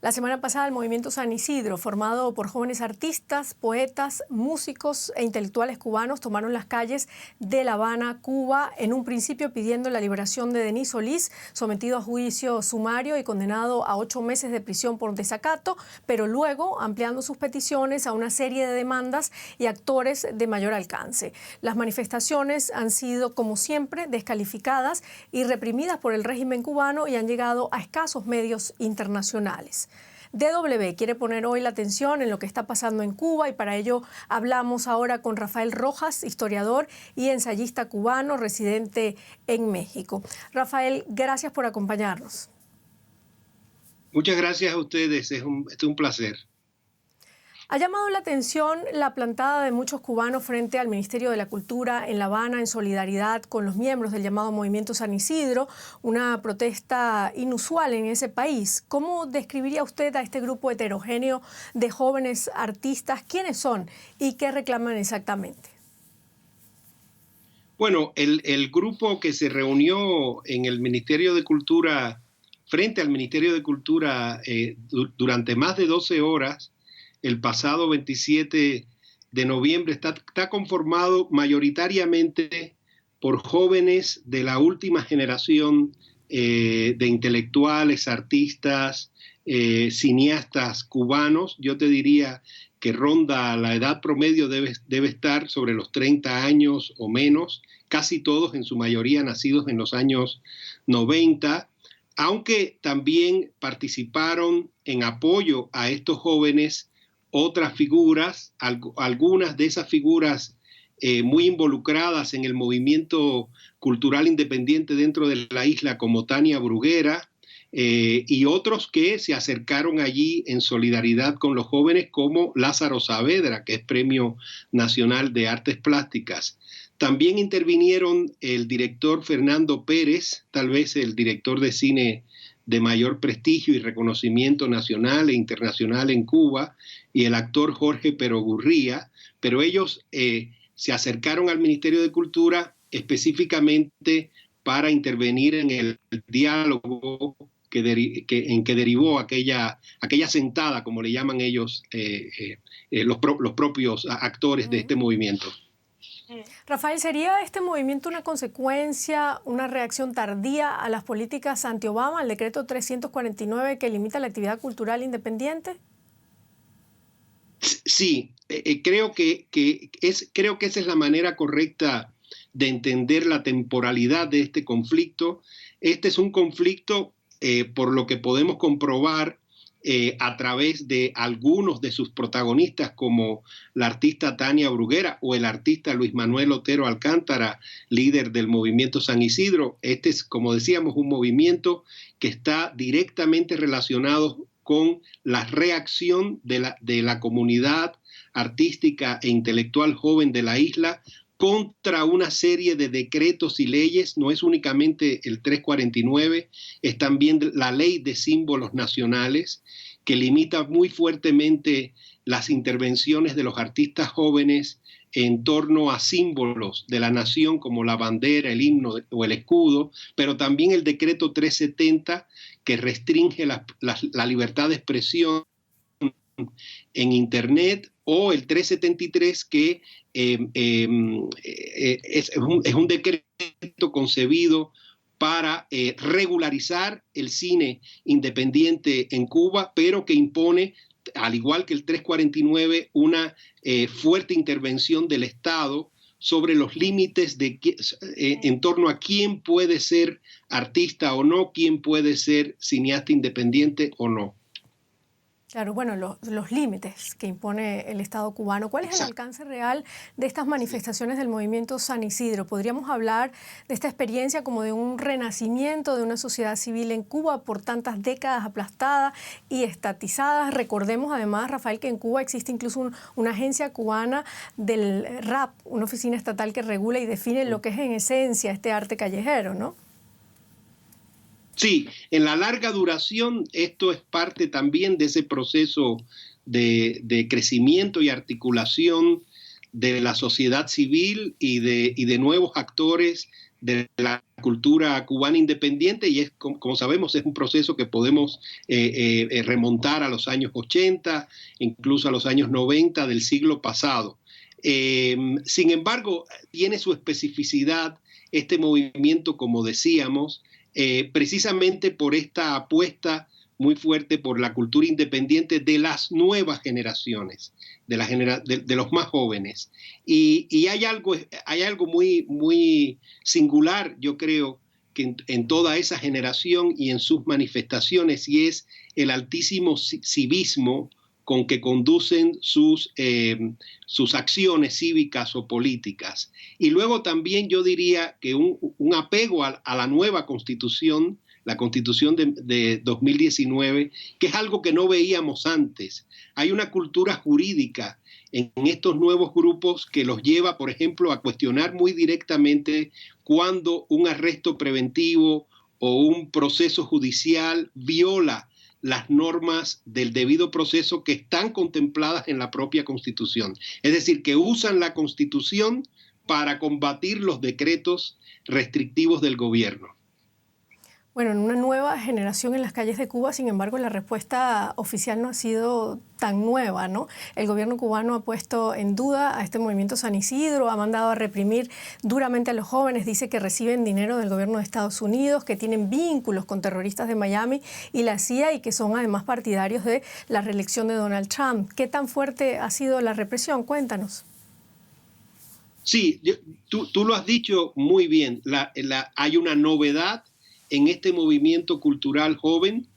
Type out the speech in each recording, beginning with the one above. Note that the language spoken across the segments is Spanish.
La semana pasada el movimiento San Isidro, formado por jóvenes artistas, poetas, músicos e intelectuales cubanos, tomaron las calles de La Habana, Cuba, en un principio pidiendo la liberación de Denis Solís, sometido a juicio sumario y condenado a 8 meses de prisión por desacato, pero luego ampliando sus peticiones a una serie de demandas y actores de mayor alcance. Las manifestaciones han sido, como siempre, descalificadas y reprimidas por el régimen cubano y han llegado a escasos medios internacionales. DW quiere poner hoy la atención en lo que está pasando en Cuba y para ello hablamos ahora con Rafael Rojas, historiador y ensayista cubano residente en México. Rafael, gracias por acompañarnos. Muchas gracias a ustedes, es un placer. Ha llamado la atención la plantada de muchos cubanos frente al Ministerio de la Cultura en La Habana en solidaridad con los miembros del llamado Movimiento San Isidro, una protesta inusual en ese país. ¿Cómo describiría usted a este grupo heterogéneo de jóvenes artistas? ¿Quiénes son y qué reclaman exactamente? Bueno, el grupo que se reunió en el Ministerio de Cultura, frente al Ministerio de Cultura durante más de 12 horas, el pasado 27 de noviembre, está conformado mayoritariamente por jóvenes de la última generación de intelectuales, artistas, cineastas cubanos. Yo te diría que ronda la edad promedio, debe estar sobre los 30 años o menos, casi todos en su mayoría nacidos en los años 90, aunque también participaron en apoyo a estos jóvenes otras figuras, algunas de esas figuras muy involucradas en el movimiento cultural independiente dentro de la isla, como Tania Bruguera, y otros que se acercaron allí en solidaridad con los jóvenes, como Lázaro Saavedra, que es Premio Nacional de Artes Plásticas. También intervinieron el director Fernando Pérez, tal vez el director de cine de mayor prestigio y reconocimiento nacional e internacional en Cuba, y el actor Jorge Perogurría, pero ellos se acercaron al Ministerio de Cultura específicamente para intervenir en el diálogo en que derivó aquella sentada, como le llaman ellos, los propios actores de este movimiento. Rafael, ¿sería este movimiento una consecuencia, una reacción tardía a las políticas anti-Obama, al decreto 349 que limita la actividad cultural independiente? Sí, creo que esa es la manera correcta de entender la temporalidad de este conflicto. Este es un conflicto, por lo que podemos comprobar a través de algunos de sus protagonistas, como la artista Tania Bruguera o el artista Luis Manuel Otero Alcántara, líder del movimiento San Isidro. Este es, como decíamos, un movimiento que está directamente relacionado con la reacción de la comunidad artística e intelectual joven de la isla contra una serie de decretos y leyes. No es únicamente el 349, es también la ley de símbolos nacionales, que limita muy fuertemente las intervenciones de los artistas jóvenes en torno a símbolos de la nación como la bandera, el himno o el escudo, pero también el decreto 370, que restringe la libertad de expresión en Internet, o el 373, que es un decreto concebido para regularizar el cine independiente en Cuba, pero que impone, al igual que el 349, una fuerte intervención del Estado sobre los límites en torno a quién puede ser artista o no, quién puede ser cineasta independiente o no. Claro, bueno, los límites que impone el Estado cubano. ¿Cuál es el alcance real de estas manifestaciones del movimiento San Isidro? ¿Podríamos hablar de esta experiencia como de un renacimiento de una sociedad civil en Cuba por tantas décadas aplastada y estatizada? Recordemos además, Rafael, que en Cuba existe incluso una agencia cubana del rap, una oficina estatal que regula y define lo que es en esencia este arte callejero, ¿no? Sí, en la larga duración esto es parte también de ese proceso de crecimiento y articulación de la sociedad civil y de nuevos actores de la cultura cubana independiente, y es, como sabemos, es un proceso que podemos remontar a los años 80, incluso a los años 90 del siglo pasado. Sin embargo, tiene su especificidad este movimiento, como decíamos, precisamente por esta apuesta muy fuerte por la cultura independiente de las nuevas generaciones, de los más jóvenes. Y hay algo muy, muy singular, yo creo, que en toda esa generación y en sus manifestaciones, y es el altísimo civismo con que conducen sus acciones cívicas o políticas. Y luego también yo diría que un apego a la nueva Constitución, la Constitución de 2019, que es algo que no veíamos antes. Hay una cultura jurídica en estos nuevos grupos que los lleva, por ejemplo, a cuestionar muy directamente cuando un arresto preventivo o un proceso judicial viola las normas del debido proceso que están contempladas en la propia Constitución. Es decir, que usan la Constitución para combatir los decretos restrictivos del gobierno. Bueno, en una nueva generación en las calles de Cuba, sin embargo, la respuesta oficial no ha sido tan nueva, ¿no? El gobierno cubano ha puesto en duda a este movimiento San Isidro, ha mandado a reprimir duramente a los jóvenes, dice que reciben dinero del gobierno de Estados Unidos, que tienen vínculos con terroristas de Miami y la CIA y que son además partidarios de la reelección de Donald Trump. ¿Qué tan fuerte ha sido la represión? Cuéntanos. Sí, tú lo has dicho muy bien. Hay una novedad en este movimiento cultural joven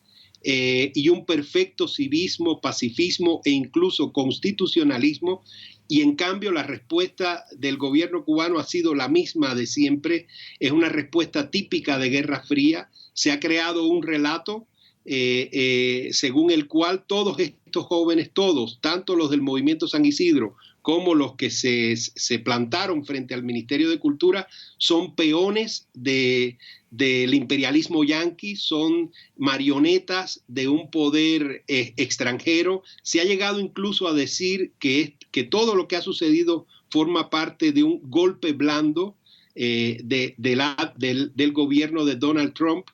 y un perfecto civismo, pacifismo e incluso constitucionalismo, y en cambio la respuesta del gobierno cubano ha sido la misma de siempre. Es una respuesta típica de Guerra Fría. Se ha creado un relato según el cual todos estos jóvenes, todos, tanto los del movimiento San Isidro como los que se plantaron frente al Ministerio de Cultura, son peones del imperialismo yanqui, son marionetas de un poder extranjero. Se ha llegado incluso a decir que todo lo que ha sucedido forma parte de un golpe blando del gobierno de Donald Trump,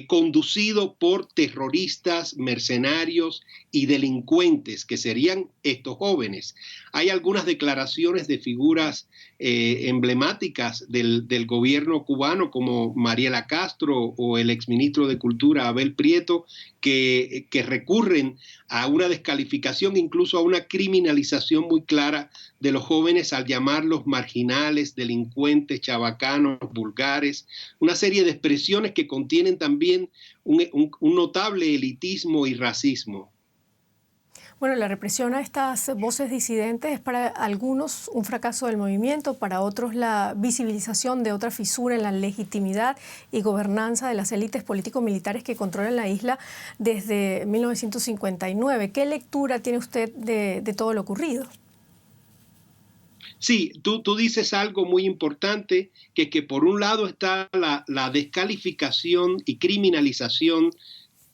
conducido por terroristas, mercenarios y delincuentes, que serían estos jóvenes. Hay algunas declaraciones de figuras emblemáticas del gobierno cubano, como Mariela Castro o el exministro de Cultura Abel Prieto, que recurren a una descalificación, incluso a una criminalización muy clara de los jóvenes al llamarlos marginales, delincuentes, chabacanos, vulgares, una serie de expresiones que contienen también un notable elitismo y racismo. Bueno, la represión a estas voces disidentes es para algunos un fracaso del movimiento, para otros la visibilización de otra fisura en la legitimidad y gobernanza de las élites político-militares que controlan la isla desde 1959. ¿Qué lectura tiene usted de todo lo ocurrido? Sí, tú dices algo muy importante, que por un lado está la descalificación y criminalización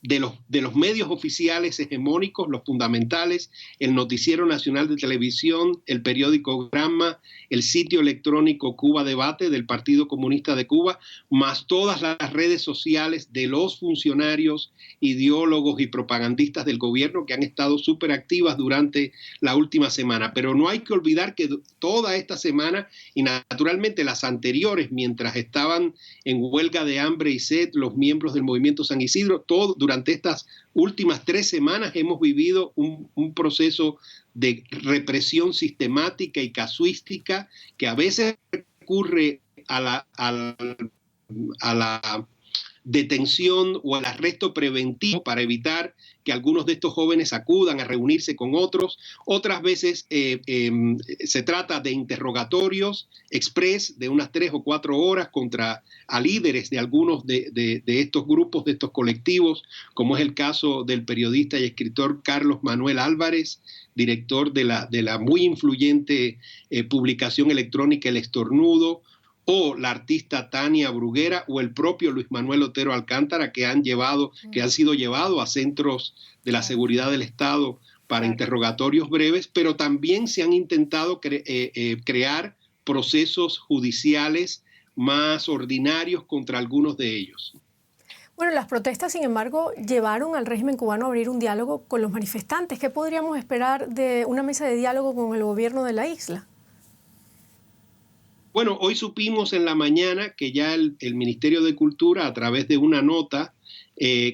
de los medios oficiales hegemónicos, los fundamentales, el Noticiero Nacional de Televisión, el periódico Granma, el sitio electrónico Cuba Debate del Partido Comunista de Cuba, más todas las redes sociales de los funcionarios, ideólogos y propagandistas del gobierno que han estado súper activas durante la última semana. Pero no hay que olvidar que toda esta semana y naturalmente las anteriores, mientras estaban en huelga de hambre y sed los miembros del movimiento San Isidro, durante estas últimas 3 semanas hemos vivido un proceso de represión sistemática y casuística que a veces recurre a la detención o al arresto preventivo para evitar que algunos de estos jóvenes acudan a reunirse con otros. Otras veces se trata de interrogatorios express de unas 3 o 4 horas a líderes de algunos de estos grupos, de estos colectivos, como es el caso del periodista y escritor Carlos Manuel Álvarez, director de la muy influyente publicación electrónica El Estornudo, o la artista Tania Bruguera o el propio Luis Manuel Otero Alcántara, que han sido llevados a centros de la seguridad del Estado para interrogatorios breves, pero también se han intentado crear procesos judiciales más ordinarios contra algunos de ellos. Bueno, las protestas, sin embargo, llevaron al régimen cubano a abrir un diálogo con los manifestantes. ¿Qué podríamos esperar de una mesa de diálogo con el gobierno de la isla? Bueno, hoy supimos en la mañana que ya el Ministerio de Cultura, a través de una nota,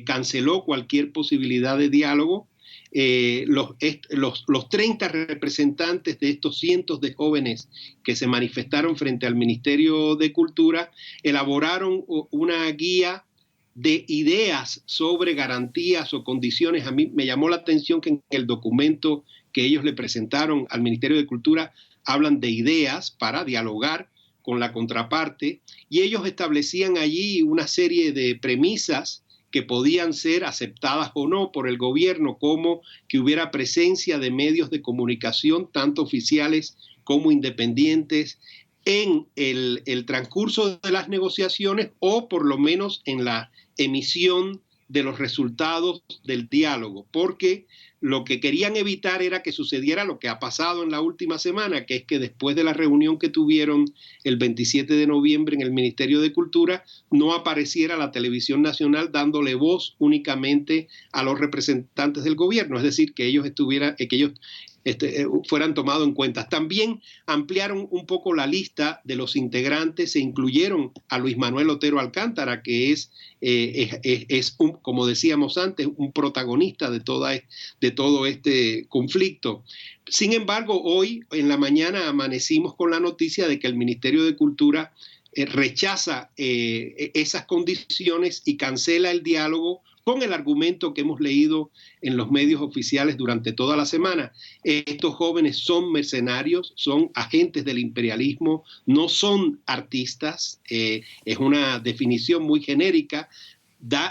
canceló cualquier posibilidad de diálogo. Los 30 representantes de estos cientos de jóvenes que se manifestaron frente al Ministerio de Cultura elaboraron una guía de ideas sobre garantías o condiciones. A mí me llamó la atención que en el documento que ellos le presentaron al Ministerio de Cultura hablan de ideas para dialogar con la contraparte, y ellos establecían allí una serie de premisas que podían ser aceptadas o no por el gobierno, como que hubiera presencia de medios de comunicación, tanto oficiales como independientes, en el transcurso de las negociaciones, o por lo menos en la emisión de los resultados del diálogo, porque lo que querían evitar era que sucediera lo que ha pasado en la última semana, que es que después de la reunión que tuvieron el 27 de noviembre en el Ministerio de Cultura, no apareciera la televisión nacional dándole voz únicamente a los representantes del gobierno, es decir, que ellos fueran tomados en cuenta. También ampliaron un poco la lista de los integrantes, e incluyeron a Luis Manuel Otero Alcántara, que es como decíamos antes, un protagonista de todo este conflicto. Sin embargo, hoy en la mañana amanecimos con la noticia de que el Ministerio de Cultura rechaza esas condiciones y cancela el diálogo, con el argumento que hemos leído en los medios oficiales durante toda la semana. Estos jóvenes son mercenarios, son agentes del imperialismo, no son artistas. Es una definición muy genérica.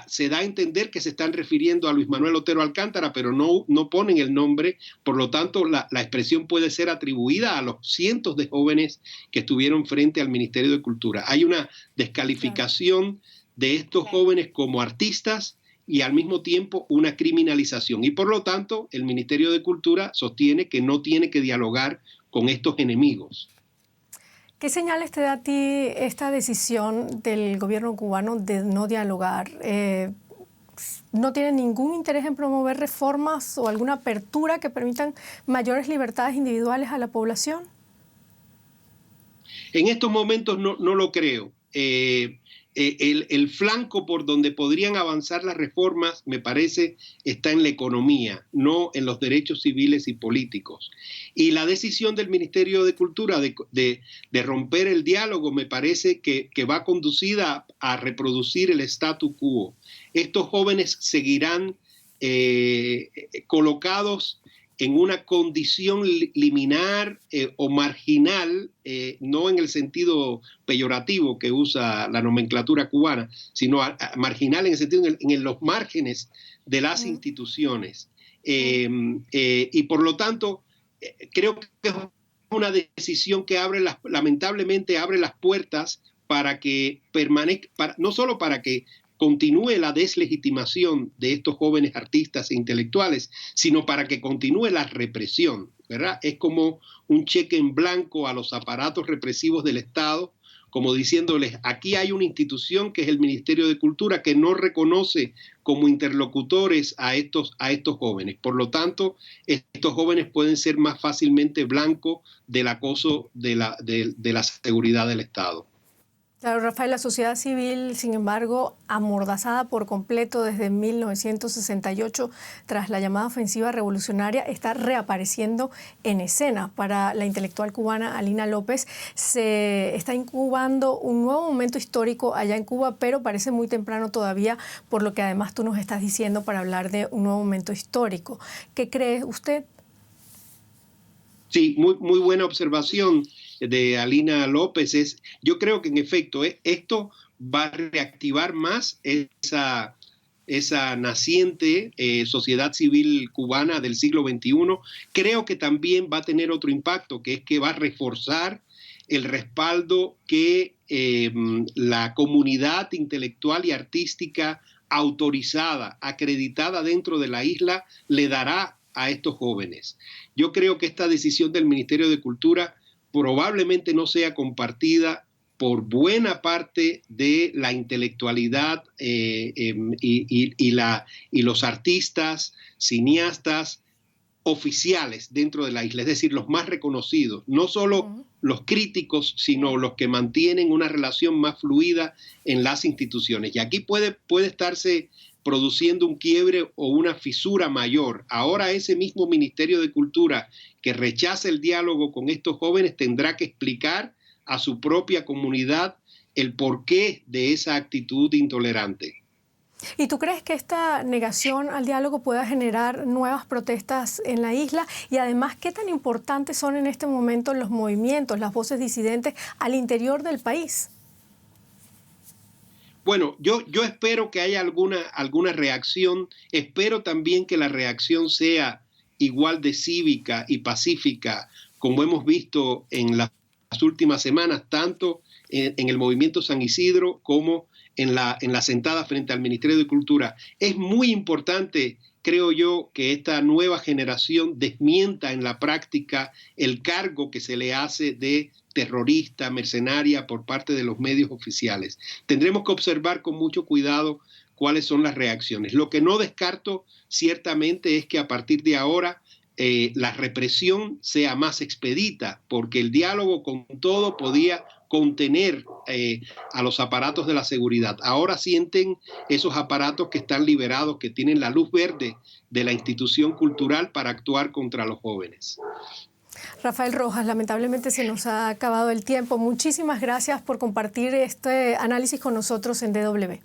Se da a entender que se están refiriendo a Luis Manuel Otero Alcántara, pero no ponen el nombre. Por lo tanto, la expresión puede ser atribuida a los cientos de jóvenes que estuvieron frente al Ministerio de Cultura. Hay una descalificación de estos jóvenes como artistas, y al mismo tiempo una criminalización. Y por lo tanto, el Ministerio de Cultura sostiene que no tiene que dialogar con estos enemigos. ¿Qué señales te da a ti esta decisión del gobierno cubano de no dialogar? ¿No tienen ningún interés en promover reformas o alguna apertura que permitan mayores libertades individuales a la población? En estos momentos no lo creo. El flanco por donde podrían avanzar las reformas, me parece, está en la economía, no en los derechos civiles y políticos. Y la decisión del Ministerio de Cultura de romper el diálogo me parece que va conducida a reproducir el statu quo. Estos jóvenes seguirán colocados en una condición liminar o marginal, no en el sentido peyorativo que usa la nomenclatura cubana, sino marginal en el sentido en los márgenes de las instituciones. Y por lo tanto, creo que es una decisión que lamentablemente abre las puertas para que permanezca, no solo para que continúe la deslegitimación de estos jóvenes artistas e intelectuales, sino para que continúe la represión, ¿verdad? Es como un cheque en blanco a los aparatos represivos del Estado, como diciéndoles, aquí hay una institución que es el Ministerio de Cultura que no reconoce como interlocutores a estos jóvenes. Por lo tanto, estos jóvenes pueden ser más fácilmente blanco del acoso de la seguridad del Estado. Claro, Rafael, la sociedad civil, sin embargo, amordazada por completo desde 1968, tras la llamada ofensiva revolucionaria, está reapareciendo en escena. Para la intelectual cubana Alina López, se está incubando un nuevo momento histórico allá en Cuba, pero parece muy temprano todavía, por lo que además tú nos estás diciendo, para hablar de un nuevo momento histórico. ¿Qué cree usted? Sí, muy buena observación de Alina López. Yo creo que en efecto esto va a reactivar más esa naciente sociedad civil cubana del siglo XXI. Creo que también va a tener otro impacto, que es que va a reforzar el respaldo que la comunidad intelectual y artística autorizada, acreditada dentro de la isla, le dará a estos jóvenes. Yo creo que esta decisión del Ministerio de Cultura probablemente no sea compartida por buena parte de la intelectualidad y los artistas, cineastas oficiales dentro de la isla, es decir, los más reconocidos, no solo los críticos, sino los que mantienen una relación más fluida en las instituciones. Y aquí puede estarse produciendo un quiebre o una fisura mayor. Ahora ese mismo Ministerio de Cultura que rechaza el diálogo con estos jóvenes tendrá que explicar a su propia comunidad el porqué de esa actitud intolerante. ¿Y tú crees que esta negación al diálogo pueda generar nuevas protestas en la isla? Y además, ¿qué tan importantes son en este momento los movimientos, las voces disidentes al interior del país? Bueno, yo espero que haya alguna reacción. Espero también que la reacción sea igual de cívica y pacífica como hemos visto en las últimas semanas, tanto en el movimiento San Isidro como en la sentada frente al Ministerio de Cultura. Es muy importante, creo yo, que esta nueva generación desmienta en la práctica el cargo que se le hace de terrorista, mercenaria por parte de los medios oficiales. Tendremos que observar con mucho cuidado cuáles son las reacciones. Lo que no descarto ciertamente es que a partir de ahora la represión sea más expedita, porque el diálogo con todo podía contener a los aparatos de la seguridad. Ahora sienten esos aparatos que están liberados, que tienen la luz verde de la institución cultural para actuar contra los jóvenes. Rafael Rojas, lamentablemente se nos ha acabado el tiempo. Muchísimas gracias por compartir este análisis con nosotros en DW.